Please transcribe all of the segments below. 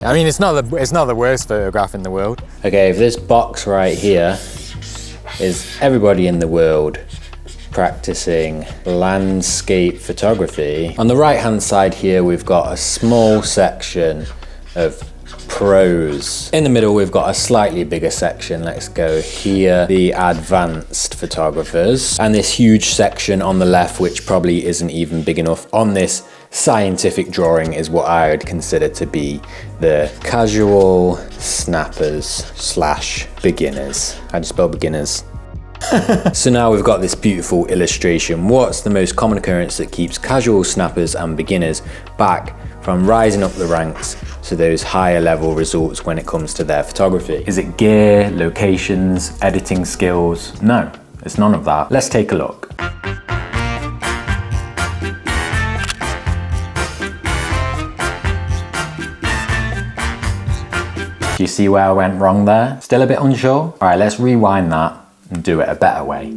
I mean, it's not the worst photograph in the world. Okay, if this box right here is everybody in the world practicing landscape photography. On the right hand side here, we've got a small section of pros. In the middle, we've got a slightly bigger section. Let's go here, the advanced photographers. And this huge section on the left, which probably isn't even big enough on this scientific drawing, is what I would consider to be the casual snappers slash beginners. How'd you spell beginners? So now we've got this beautiful illustration. What's the most common occurrence that keeps casual snappers and beginners back from rising up the ranks to those higher level results when it comes to their photography? Is it gear, locations, editing skills? No, it's none of that. Let's take a look. Do you see where I went wrong there? Still a bit unsure? All right, let's rewind that and do it a better way.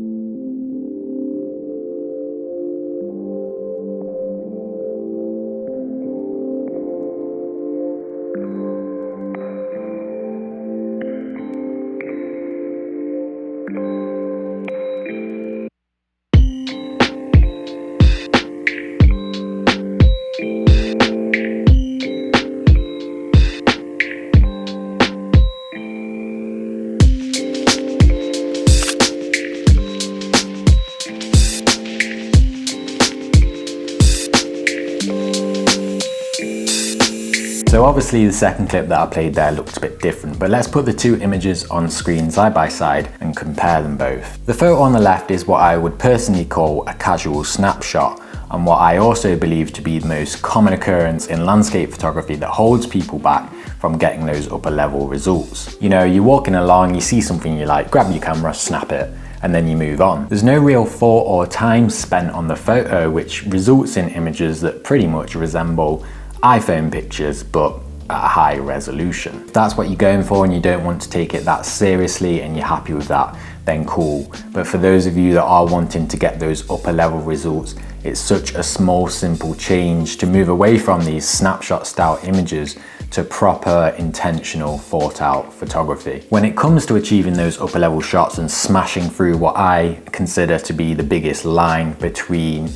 So obviously the second clip that I played there looked a bit different, but let's put the two images on screen side by side and compare them both. The photo on the left is what I would personally call a casual snapshot, and what I also believe to be the most common occurrence in landscape photography that holds people back from getting those upper level results. You know, you're walking along, you see something you like, grab your camera, snap it, and then you move on. There's no real thought or time spent on the photo, which results in images that pretty much resemble iPhone pictures, but at a high resolution. If that's what you're going for and you don't want to take it that seriously and you're happy with that, then cool. But for those of you that are wanting to get those upper level results, it's such a small, simple change to move away from these snapshot style images to proper, intentional, thought out photography. When it comes to achieving those upper level shots and smashing through what I consider to be the biggest line between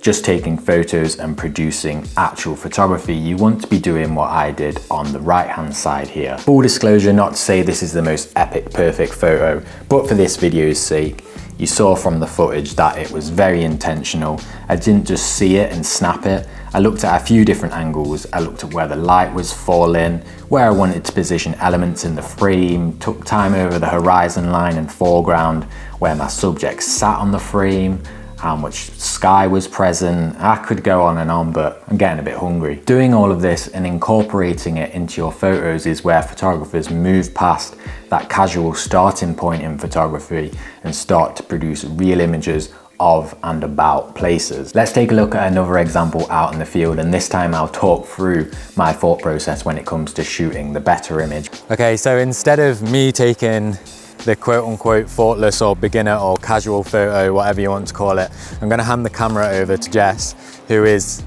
just taking photos and producing actual photography, you want to be doing what I did on the right hand side here. Full disclosure, not to say this is the most epic, perfect photo, but for this video's sake, you saw from the footage that it was very intentional. I didn't just see it and snap it. I looked at a few different angles. I looked at where the light was falling, where I wanted to position elements in the frame, took time over the horizon line and foreground, where my subject sat on the frame, how much sky was present. I could go on and on, but I'm getting a bit hungry. Doing all of this and incorporating it into your photos is where photographers move past that casual starting point in photography and start to produce real images of and about places. Let's take a look at another example out in the field, and this time I'll talk through my thought process when it comes to shooting the better image. Okay, so instead of me taking the quote-unquote thoughtless or beginner or casual photo, whatever you want to call it, I'm going to hand the camera over to Jess, who is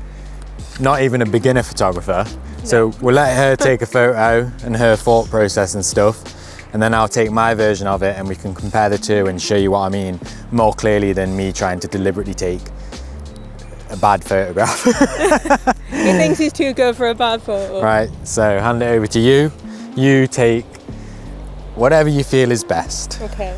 not even a beginner photographer. So we'll let her take a photo and her thought process and stuff, and then I'll take my version of it and we can compare the two and show you what I mean more clearly than me trying to deliberately take a bad photograph. He thinks he's too good for a bad photo. Right, so hand it over to you. You take whatever you feel is best. Okay.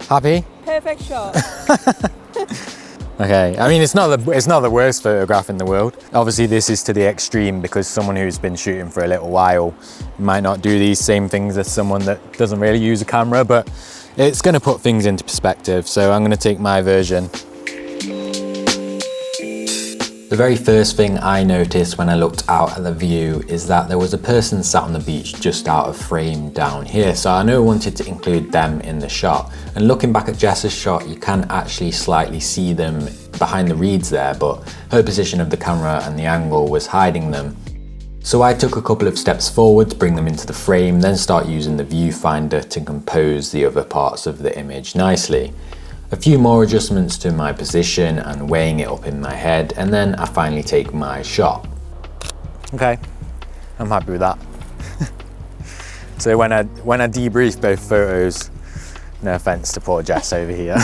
Happy? Perfect shot. Okay, I mean, it's not the worst photograph in the world. Obviously this is to the extreme because someone who's been shooting for a little while might not do these same things as someone that doesn't really use a camera, but it's going to put things into perspective, so I'm going to take my version. The very first thing I noticed when I looked out at the view is that there was a person sat on the beach just out of frame down here, so I knew I wanted to include them in the shot. And looking back at Jess's shot, you can actually slightly see them behind the reeds there, but her position of the camera and the angle was hiding them. So I took a couple of steps forward to bring them into the frame, then start using the viewfinder to compose the other parts of the image nicely. A few more adjustments to my position and weighing it up in my head, and then I finally take my shot. Okay, I'm happy with that. So when I debrief both photos, no offense to poor Jess over here.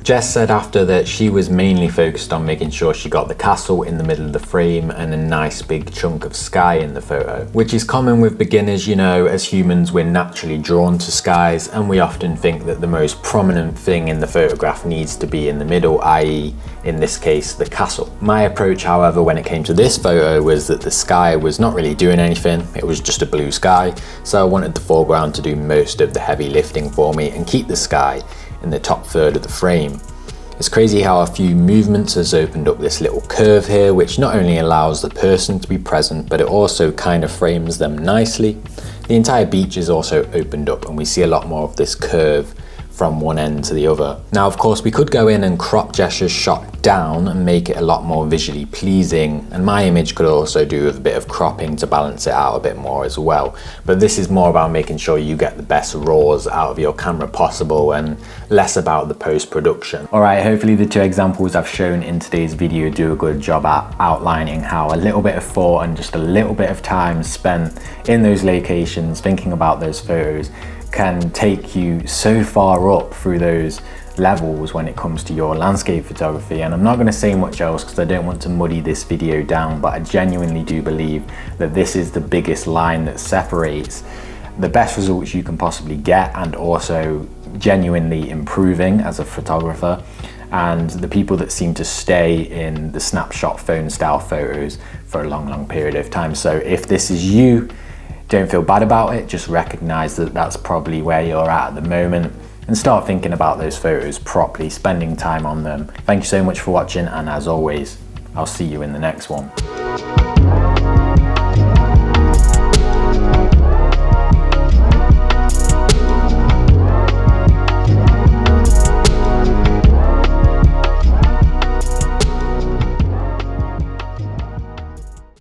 Jess said after that she was mainly focused on making sure she got the castle in the middle of the frame and a nice big chunk of sky in the photo, which is common with beginners. You know, as humans we're naturally drawn to skies, and we often think that the most prominent thing in the photograph needs to be in the middle, i.e. in this case the castle. My approach, however, when it came to this photo was that the sky was not really doing anything, it was just a blue sky, so I wanted the foreground to do most of the heavy lifting for me and keep the sky in the top third of the frame. It's crazy how a few movements has opened up this little curve here, which not only allows the person to be present, but it also kind of frames them nicely. The entire beach is also opened up and we see a lot more of this curve from one end to the other. Now of course we could go in and crop Jess's shot down and make it a lot more visually pleasing, and my image could also do with a bit of cropping to balance it out a bit more as well, but this is more about making sure you get the best raws out of your camera possible and less about the post-production. Alright, hopefully the two examples I've shown in today's video do a good job at outlining how a little bit of thought and just a little bit of time spent in those locations thinking about those photos can take you so far up through those levels when it comes to your landscape photography. And I'm not going to say much else because I don't want to muddy this video down, but I genuinely do believe that this is the biggest line that separates the best results you can possibly get and also genuinely improving as a photographer, and the people that seem to stay in the snapshot phone style photos for a long period of time. So if this is you, don't feel bad about it, just recognize that that's probably where you're at the moment and start thinking about those photos properly, spending time on them. Thank you so much for watching, and as always, I'll see you in the next one.